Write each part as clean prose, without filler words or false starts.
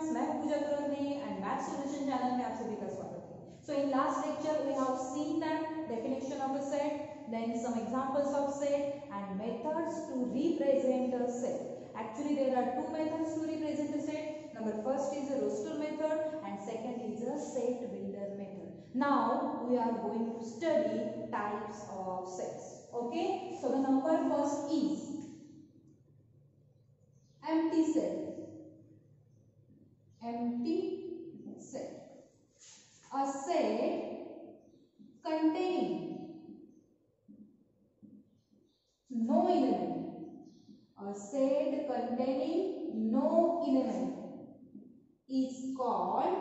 Students, मैं Pooja Torne and math solution channel में आप सभी का स्वागत है। So in last lecture we have seen that definition of a set, then some examples of set and methods to represent a set. Actually there are two methods to represent a set. Number first is a roster method and second is a set builder method. Now we are going to study types of sets. Okay, so the number first is empty set. Empty set. A set containing no element. A set containing no element is called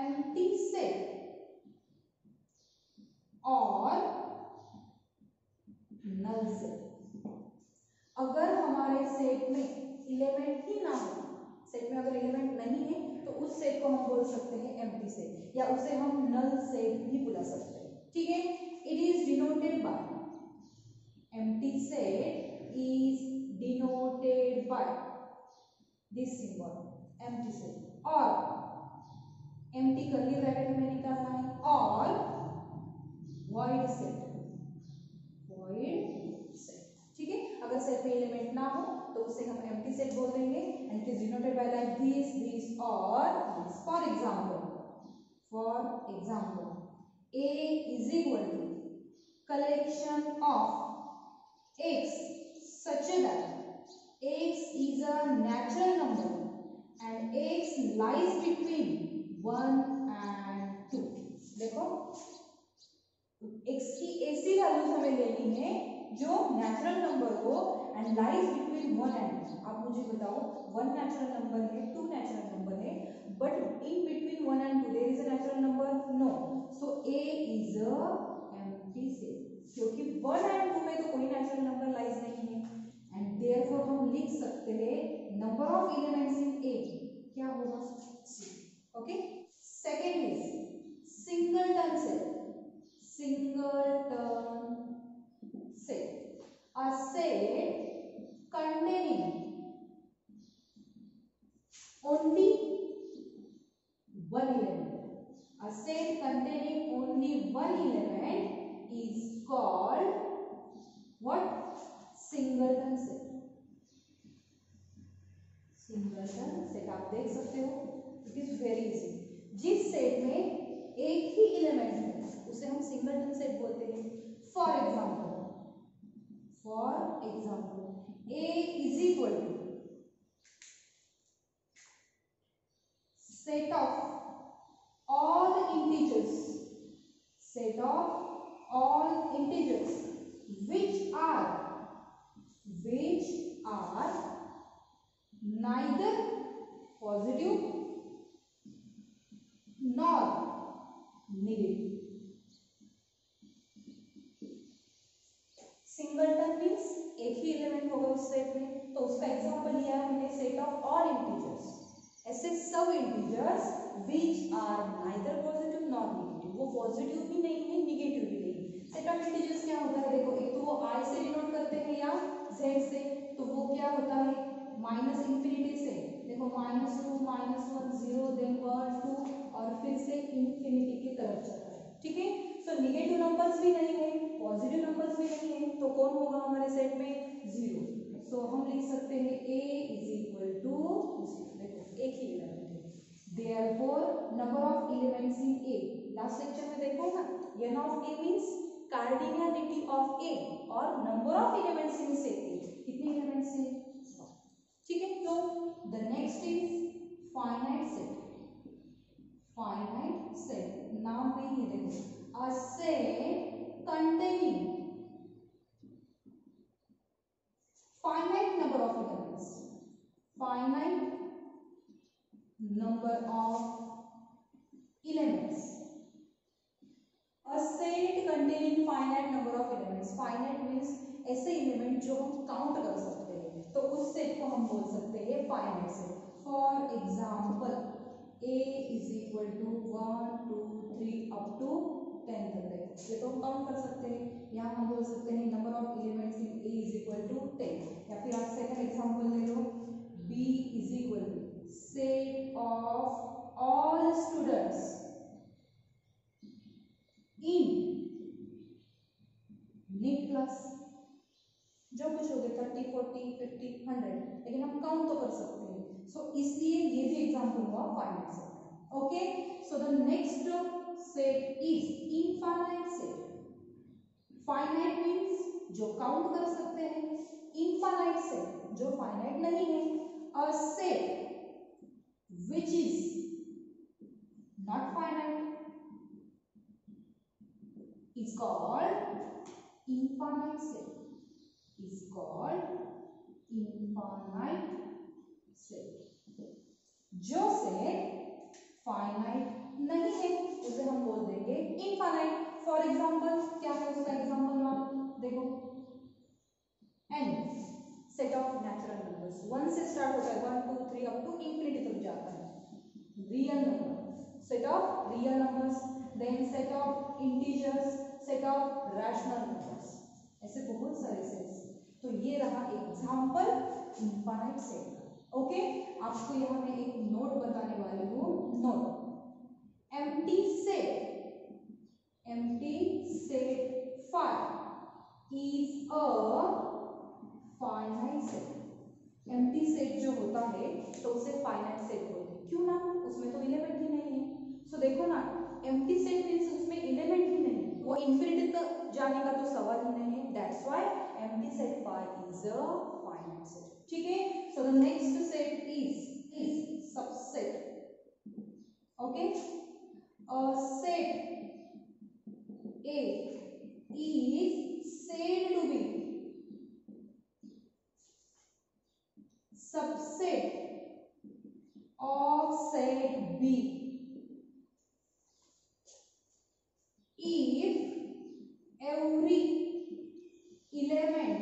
empty set or null set. अगर हमारे set में element ही ना हो, set में अगर element नहीं है तो उस सेट को हम बोल सकते हैं एम्प्टी सेट या उसे हम नल सेट भी बुला सकते हैं। ठीक है, it is denoted bye empty set is denoted by this symbol empty set और एम्प्टी कर्ली ब्रैकेट में निकालना है और वॉइड सेट ठीक है। अगर सेट में एलिमेंट ना हो तो उसे हम एम्प्टी सेट बोल देंगे and it is denoted by like this और this. For example a is equal to collection of x such that x is a natural number and x lies between 1 and 2। देखो x की ऐसी values हमें लेनी है जो natural number हो and lies between 1 and 2। आप मुझे बताओ 1 नेचुरल नंबर है, 2 नेचुरल नंबर है, but in between 1 and 2 there is a natural number no. So a is a empty set क्योंकि 1 एंड 2 में तो कोई नेचुरल नंबर लाइज नहीं है एंड देयरफॉर हम लिख सकते हैं number of elements in a क्या होगा 6। Okay, second is singleton set. Singleton set. A set containing only one element. A set containing only one element is called what? Singleton set. Singleton set आप देख सकते हो, it is very easy। जिस set में एक ही element है उसे हम सिंगलटन सेट बोलते हैं। For example a is equal to set of all integers which are neither positive nor negative। Singleton means एक ही एलिमेंट होगा उस सेट में, तो उसका एग्जांपल लिया है हमने सेट ऑफ ऑल इंटीजर्स। ऐसे सब integers which are neither positive nor negative, वो पॉजिटिव भी नहीं है नेगेटिव भी नहीं। सेट ऑफ इंटीजर्स क्या होता है, देखो एक तो वो i से डिनोट करते हैं या z से, तो वो क्या होता है माइनस इंफिनिटी से, देखो -2 -1 0 देन 1 2 और फिर से इंफिनिटी की तरफ चलता है। ठीक है, सो नेगेटिव नंबर्स भी नहीं है, पॉजिटिव नंबर्स भी नहीं है, तो कौन होगा हमारे सेट में 0। सो हम लिख सकते हैं a इज इक्वल टू 0। देखो एक ही एलिमेंट है, therefore number of elements in a। Last lecture में देखो ना, n of a means cardinality of a और number of elements in set a। कितने एलिमेंट्स हैं? ठीक है, तो the next is finite set. Finite set नाम में ही देखो, a set containing finite number of elements। finite number of elements। a set containing finite number of elements। finite means ऐसे element जो हम काउंट कर सकते हैं, तो उस सेट को हम बोल सकते हैं finite set. For example a is equal to 1 2 3 up to 10 तक, ये तो हम काउंट कर सकते हैं। यहाँ हम बोल सकते हैं number of elements in a is equal to 10। या फिर आप सेकंड एग्जांपल ले लो, b is equal to set of all students in NEET class, जो कुछ हो गया 30, 40, 50, 100, लेकिन हम काउंट तो कर सकते हैं। सो इसलिए ये भी एग्जांपल हुआ फाइनाइट सेट का। Okay, so the next set is infinite set. Finite means जो काउंट कर सकते हैं, इनफाइनाइट सेट जो फाइनाइट नहीं है। A set which is not finite is called infinite set, is called infinite set। जो सेट फाइनाइट नहीं है उसे हम बोल देंगे इनफाइनाइट। फॉर एग्जांपल क्या है उसका एग्जांपल आप देखो, n set of natural numbers, 1 से स्टार्ट होता है, 1 2 3 अप टू इंफिनिटी तक जाता है। Real number, set of real numbers, then set of integers, set of rational numbers, ऐसे बहुत सारे सेट्स। तो ये रहा एग्जांपल इनफाइनाइट सेट का। ओके, आपको यहाँ मैं एक नोट बताने वाली हूँ। Note, empty set 5 is a finite set. Empty set जो होता है तो उसे फाइनाइट सेट बोलते हैं। क्यों ना, उसमें तो एलिमेंट ही नहीं है। सो देखो ना, एम्प्टी सेट मींस उसमें एलिमेंट ही नहीं, वो इनफिनिटी तक जाने का तो सवाल ही नहीं है। That's why empty set 5 is a finite set. ठीक है, so the next set is subset. Okay, a set A is said to be subset of set B if every element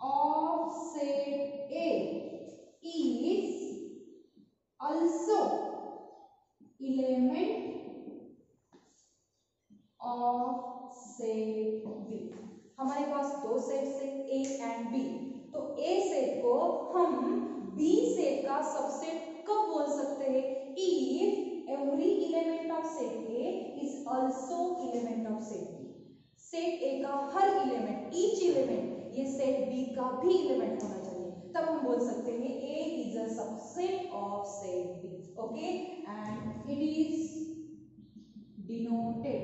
of set A is also element of set B। हमारे पास दो sets है A and B, तो A set को हम B set का subset कब बोल सकते हैं? If every element of set A is also element of set B। Set A का हर एलिमेंट, ईच एलिमेंट, ये सेट B का भी एलिमेंट होना चाहिए, तब हम बोल सकते हैं A is a subset of set B। Okay, and it is denoted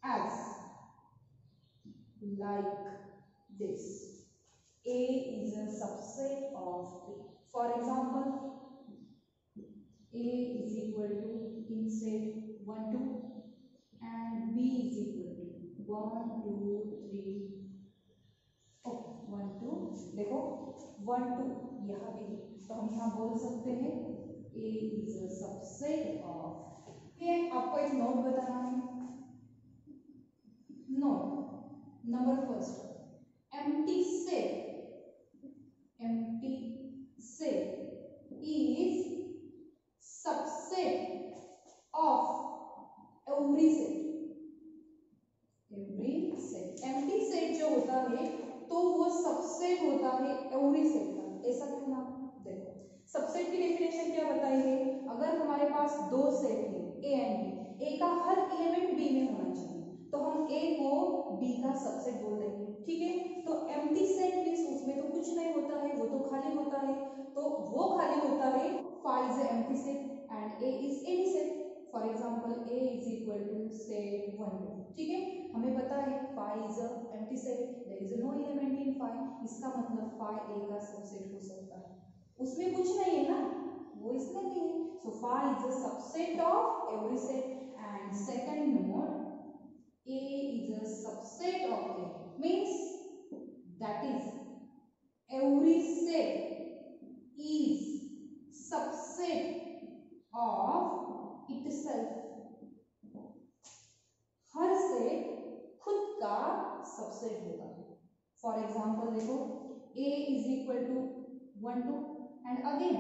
as like this: A is a subset of B. For example, A is equal to in set 1 2 and B is equal to 1 2 3, oh 1 2, देखो 1 2 यहाँ भी, तो हम यहाँ बोल सकते हैं A is a subset of। ये आपको एक नोट बताना है। Note number first, empty set is subset of every set। Empty set जो होता है तो वो सबसेट होता है एवरी सेट का। ऐसा क्यों ना, देखो सबसेट की डेफिनेशन क्या बताई है? अगर हमारे पास दो सेट है A एंड B, A का हर एलिमेंट B में होना चाहिए, तो हम A को B का सबसेट बोल देंगे। ठीक है, तो एम्प्टी सेट मींस उसमें तो कुछ नहीं होता है, वो तो खाली होता है, तो वो खाली होता है phi is an empty set and A is any set। For example A is equal to set 1 2। ठीक है, हमें पता है phi is a empty set, there is no element in phi, इसका मतलब phi A का सबसेट हो सकता है, उसमें कुछ नहीं है ना, वो इसमें नहीं है। So phi is a subset of every set। And second note, A is a subset of A means that is every set is subset of itself। Her set खुद का सबसेट होगा। फॉर एग्जाम्पल देखो, A is equal to 1 2 and again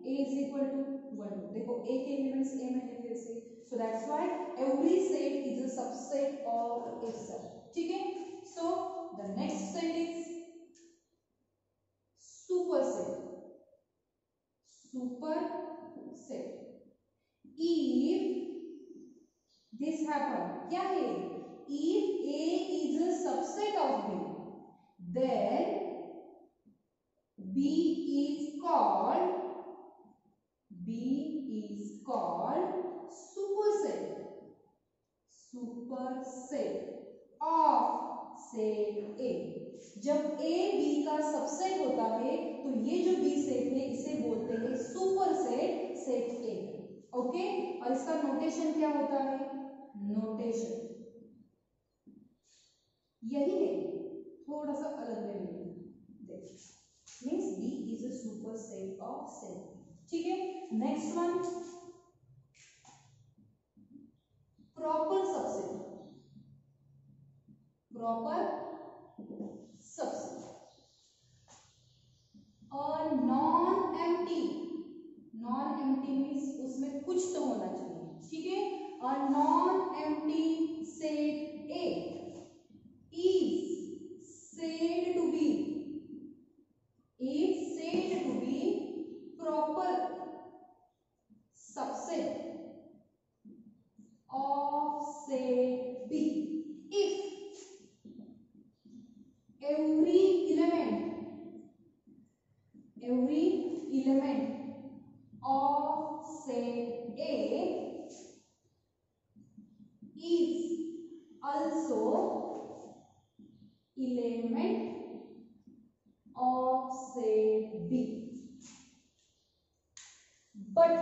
A is equal to 1 2, देखो A के elements A में है फिर से, so that's why every set is a subset of itself। ठीक है, so the next set is superset। superset. If this happen, क्या है? If A is a subset of B, then B is called superset of set A. जब A B का subset होता है तो ये जो B सेट है इसे बोलते हैं सुपरसेट सेट A. ओके, और इसका नोटेशन क्या होता है? नोटेशन यही है, थोड़ा सा अलग वे में देख, means B is a superset of set A. ठीक है, next one proper subset. Proper subset और नॉन एम्प्टी मीन्स उसमें कुछ तो होना चाहिए. ठीक है, और non empty set A is said to be proper subset of set B if every element of set A is also element of set B, but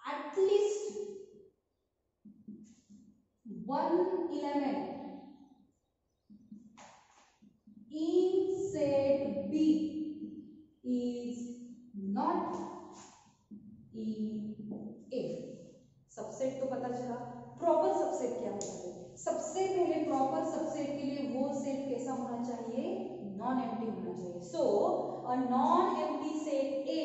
at least one element in set B is not in A. Subset तो पता चला, proper subset क्या होता है? सबसे पहले proper subset के लिए वो सेट कैसा होना चाहिए? नॉन एम्प्टी होना चाहिए. So a non empty set A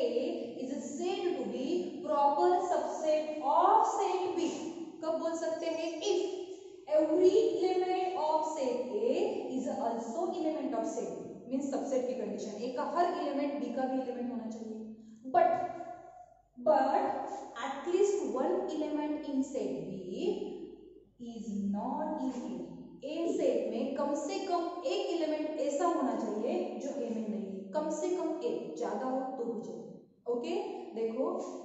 is said to be proper subset of set B. कब बोल सकते हैं? If every element of set A is also element of set B, means subset की condition A का हर element B का भी element होना चाहिए. but at least one element in set B is not in A. A set में कम से कम एक element ऐसा होना चाहिए जो A में नहीं है. कम से कम एक, ज्यादा हो तो भी चलेगा. ओके, देखो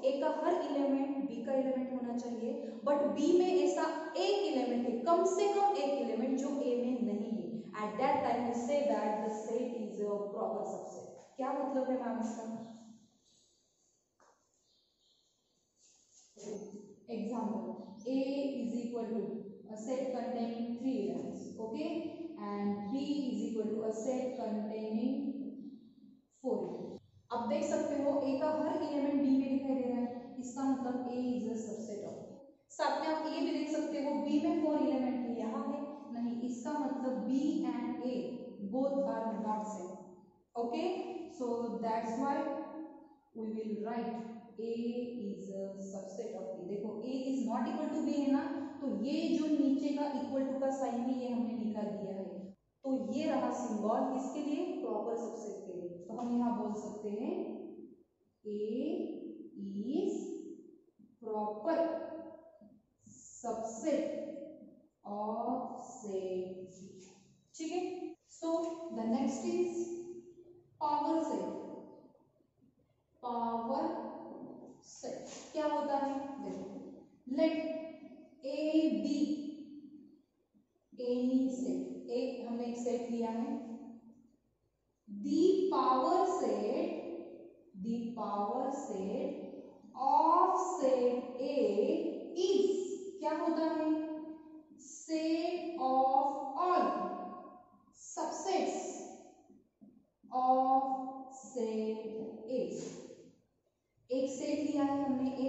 A का हर एलिमेंट B का एलिमेंट होना चाहिए, बट B में ऐसा एक एलिमेंट है, कम से कम एक एलिमेंट जो A में नहीं है. At that time we say that the set is a proper subset. क्या मतलब है मैम इसका? Example, A is equal to a set containing 3 elements, okay, and B is equal to a set containing 4 elements. अब देख सकते हो A का हर element B में दिखाई दे रहा है, इसका मतलब A is a subset of B. साथ में आप ये भी देख सकते हो B में 4 एलिमेंट है, यहाँ है नहीं, इसका मतलब B and A both are not same. Okay, so that's why we will write A is a subset of B. देखो A is not equal to B है ना, तो ये जो नीचे का इक्वल टू का साइन है ये हमने लिखा दिया है, तो ये रहा सिंबल किसके लिए? प्रॉपर सबसेट के लिए. तो हम यहाँ बोल सकते हैं A is proper subset of set B. ठीक है, so the next is power set. Power set क्या होता है? देखो, let A be any set. एक हमने एक सेट लिया है, the power set of set A is क्या होता है? Set of all subsets of set A. एक सेट लिया है हमने A,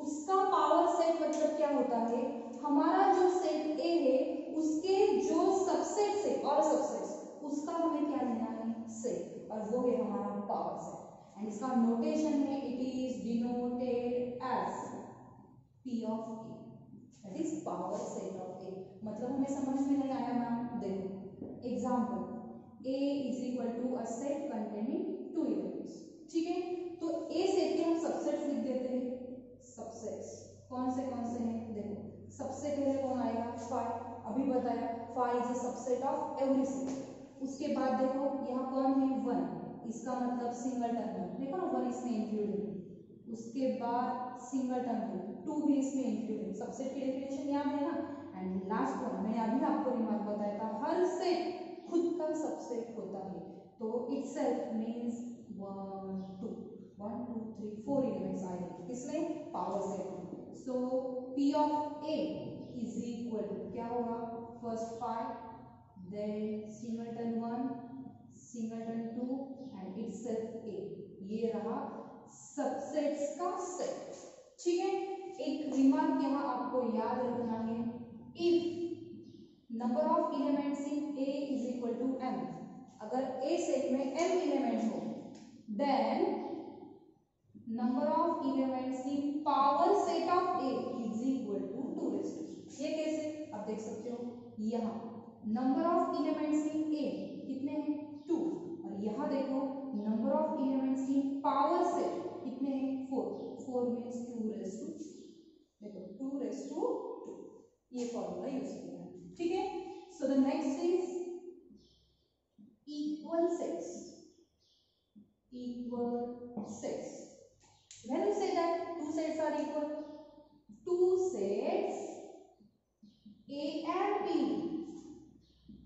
उसका पावर सेट मतलब क्या होता है? हमारा जो सेट A है उसके जो सबसेट्स है और सबसेट्स उसका हमें क्या लेना है? सेट, और वो है हमारा पावर सेट. एंड इसका नोटेशन है it is denoted as P of A, that is power set of A. मतलब हमें समझ में नहीं आया मैम? देखो example, A is equal to a set containing 2 elements. ठीक है, तो ए सेट के हम सबसेट्स लिख देते हैं। सबसेट्स कौन से हैं, देखो सबसे पहले कौन आएगा, 5, अभी बताया 5 is a subset of every set. उसके बाद देखो यहाँ कौन है, 1, इसका मतलब सिंगलटन है, देखो ना 1 इसमें इंक्लूड है। उसके बाद सिंगलटन है, 2 भी इसमें इंक्लूड है। सबसेट की डेफिनेशन याद है ना। एंड लास्ट वन, मैंने अभी आपको रिमार्क बताया था, हर सेट खुद का सबसेट होता है, तो इटसेल्फ मींस 1 2 3 4 एलिमेंट्स आएंगे किसमें, पावर सेट में। So P of A is equal to क्या होगा, first 5, then singleton 1, singleton 2 and itself A। ये रहा सबसेट्स का सेट। ठीक है, एक रिमार्क यहाँ आपको याद रखना है, if number of elements in A is equal to m, अगर A सेट में m एलिमेंट हो, then number of elements in power set of A is equal to 2 ये कैसे, आप देख सकते हो, यहाँ number of elements in A कितने हैं, 2, और यहाँ देखो number of elements in power set कितने हैं, 4 मींस 2 देखो 2 ये फॉर्मूला यूज किया है। ठीक है, so the next is equal sets. When we say that two sets are equal, two sets A and B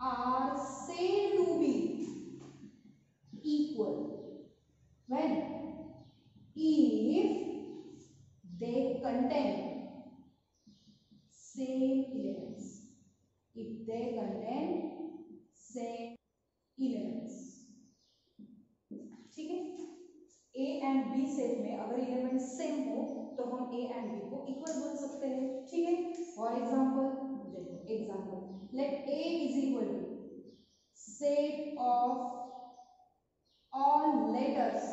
are said to be equal when if they contain same elements. If they contain same elements. ठीक है, A and B set में अगर element same हो तो हम A and B को equal बोल सकते हैं। ठीक है, फॉर एग्जांपल देखो, example let A is equal to set of all letters,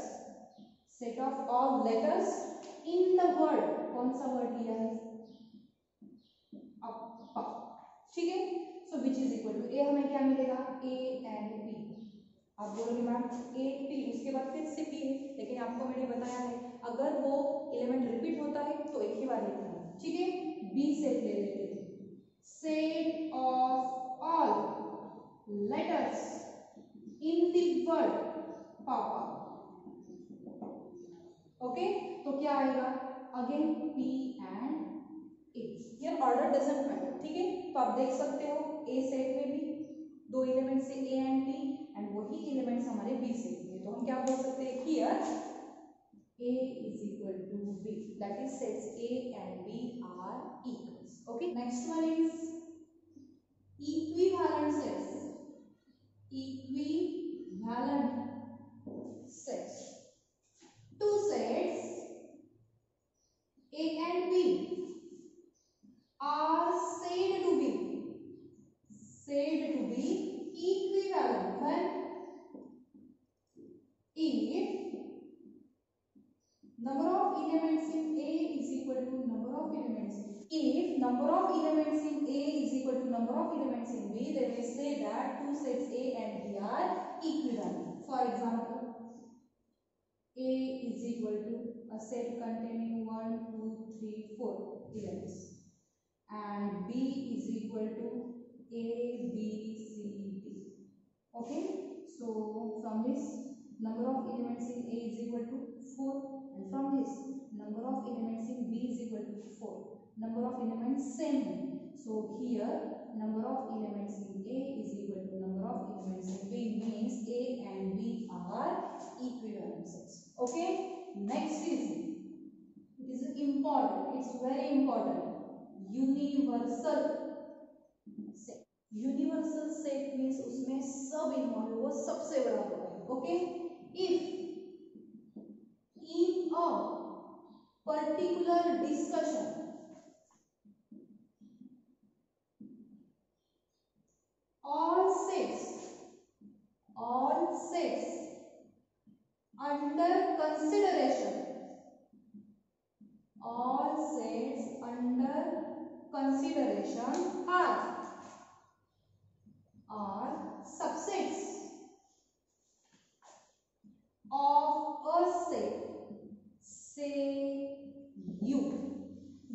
set of all letters in the word, कौन सा वर्ड लिया है, अप्पा। ठीक है, so which is equal to A, हमें क्या मिलेगा, A एंड B। आप बोलोगे मैम A P, उसके बाद फिर से P है, लेकिन आपको मैंने बताया है अगर वो एलिमेंट रिपीट होता है तो एक ही बार लिखना है। ठीक है, B सेट ले लेते हैं, set of all letters in the word पापा। ओके, तो क्या आएगा, again P and A, here order doesn't matter. ठीक है, तो आप देख सकते हो A सेट में भी दो एलिमेंट्स है A एंड P, एंड वही एलिमेंट्स हमारे B सेट में, तो हम क्या बोल सकते हैं, here A is equal to B, that is sets A and B are equals. Okay, next one is equivalent sets. Equivalent sets, two sets A and B are said to be equivalent when if number of elements in A is equal to number of elements if number of elements in A is equal to number of elements in B, then we say that two sets A and B are equivalent. For example, A is equal to a set containing 1 2 3 4 elements, and B is equal to A B C D. Okay, so from this number of elements in A is equal to 4, and from this number of elements in B is equal to 4. Number of elements same, so here number of elements in A is equal to number of elements in B, means A and B are equivalent sets. Okay, next is, it is important, it's very important, universal set. Universal set means उसमें सब involve, वो सबसे बड़ा होगा। Okay, if in a particular discussion all sets under consideration, all sets under consideration are subsets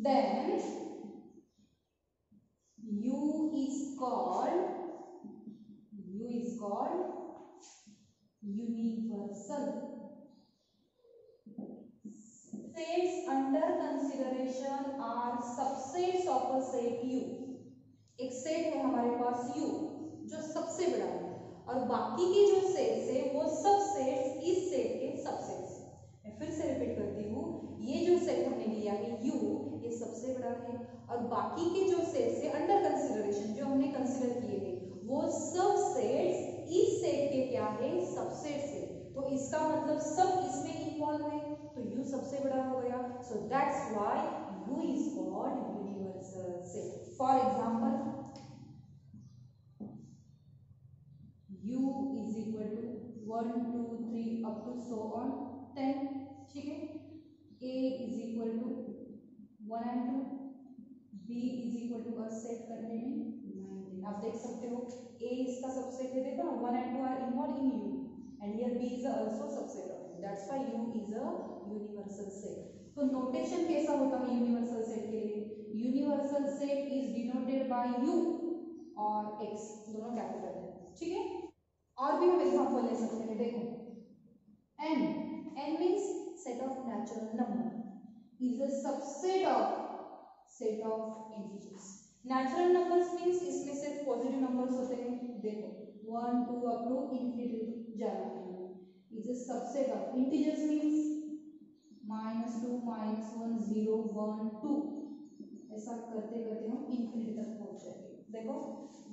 then U is called universal. Sets under consideration are subsets of a set U. एक set है हमारे पास U जो सबसे बड़ा है और बाकी के जो सेट्स है वो सब सेट्स इस सेट के सबसेट्स है। मैं फिर से रिपीट करती हूँ, ये जो सेट हमने लिया है U ये सबसे बड़ा है और बाकी के जो सेट्स है अंडर कंसिडरेशन जो हमने कंसिडर किए थे वो सब सेट्स इस सेट के क्या है सबसेट्स है। तो इसका मतलब सब इसमें इन्वॉल्व है तो U सबसे बड़ा हो गया। So that's why U is called universal set. For example U is equal to 1 2 3 up to so on 10, ठीक है। A is equal to 1 and 2, B is equal to a set containing 19। आप देख सकते हो A इसका subset है, देखो ना 1 and 2 are involved in U and here B is also subset of U, that's why U is a universal set। तो notation कैसा होता है यूनिवर्सल सेट के लिए? Universal set is denoted bye U और X, दोनों कैपिटल है, ठीक है। और भी हम एग्जांपल ले सकते हैं, देखो n means set of natural number is a subset of set of integers। Natural numbers means इसमें सिर्फ पॉजिटिव नंबर्स होते हैं, देखो 1 2 अप टू इंफिनिटी जाना है, is a subset of integers means -2 -1 0 1 2, ऐसा करते करते हम इंफिनिटी तक पहुंच जाएंगे। देखो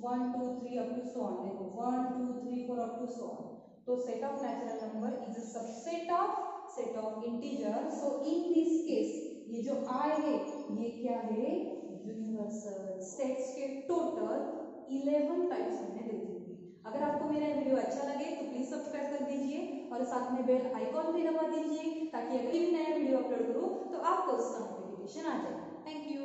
1 2 3 अप टू सो ऑन, देखो 1 2 3 4 अप टू सो ऑन। तो set of natural number is a subset of set of integer. So in this case ये जो I है ये क्या है? यूनिवर्सल सेट्स के टोटल 11 टाइप्स हमने दे दिए। अगर आपको मेरा वीडियो अच्छा लगे तो प्लीज सब्सक्राइब कर दीजिए और साथ में बेल आइकॉन भी दबा दीजिए ताकि अगर भी नया वीडियो अपलोड करूं तो आपको उसका नोटिफिकेशन आ जाए। Thank you.